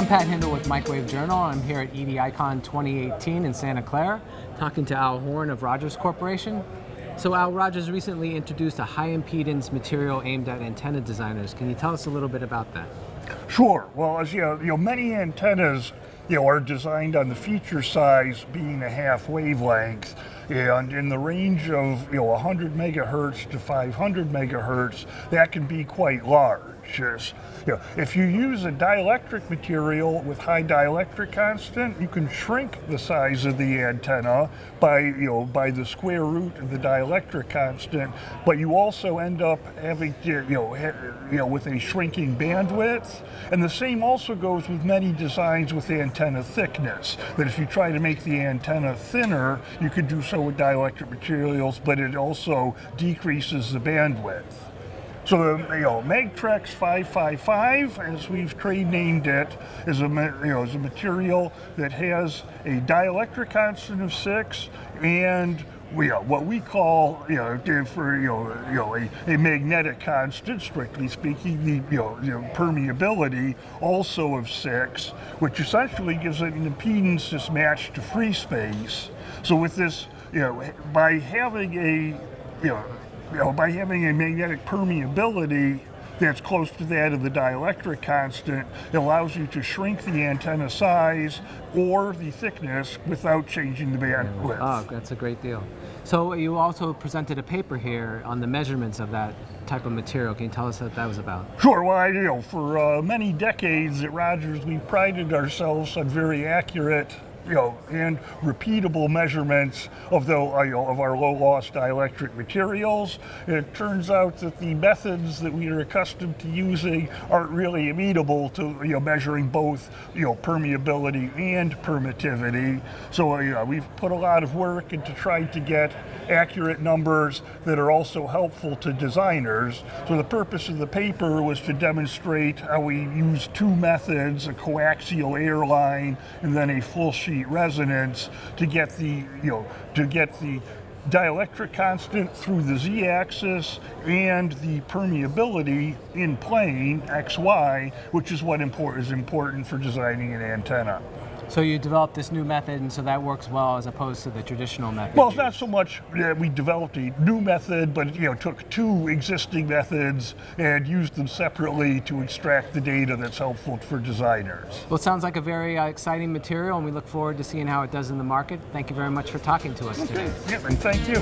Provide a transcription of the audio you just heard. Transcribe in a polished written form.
I'm Pat Hindle with Microwave Journal. I'm here at EDI CON 2018 in Santa Clara, talking to Al Horn of Rogers Corporation. So Al, Rogers recently introduced a high impedance material aimed at antenna designers. Can you tell us a little bit about that? Sure. Well, as you know, many antennas are designed on the feature size being a half wavelength, and in the range of 100 megahertz to 500 megahertz, that can be quite large. If you use a dielectric material with high dielectric constant, you can shrink the size of the antenna by the square root of the dielectric constant, but you also end up having with a shrinking bandwidth. And the same also goes with many designs with antenna thickness, that if you try to make the antenna thinner, you could do so with dielectric materials, but it also decreases the bandwidth. So the Magtrex 555, as we've trade named it, is a material that has a dielectric constant of 6 and what we call a magnetic constant, strictly speaking, the permeability also of 6, which essentially gives it an impedance that's matched to free space. So with this, by having a magnetic permeability that's close to that of the dielectric constant, it allows you to shrink the antenna size or the thickness without changing the bandwidth. Oh, that's a great deal. So you also presented a paper here on the measurements of that type of material. Can you tell us what that was about? Sure. Well, for many decades at Rogers, we've prided ourselves on very accurate and repeatable measurements of our low-loss dielectric materials. It turns out that the methods that we are accustomed to using aren't really amenable to measuring both permeability and permittivity. So we've put a lot of work into trying to get accurate numbers that are also helpful to designers. So the purpose of the paper was to demonstrate how we use two methods, a coaxial air line and then a full sheet resonance, to get the dielectric constant through the z-axis and the permeability in plane XY, which is what is important for designing an antenna. So you developed this new method, and so that works well as opposed to the traditional method? Well, it's not so much that we developed a new method, but took two existing methods and used them separately to extract the data that's helpful for designers. Well, it sounds like a very exciting material, and we look forward to seeing how it does in the market. Thank you very much for talking to us today. Yeah, and thank you.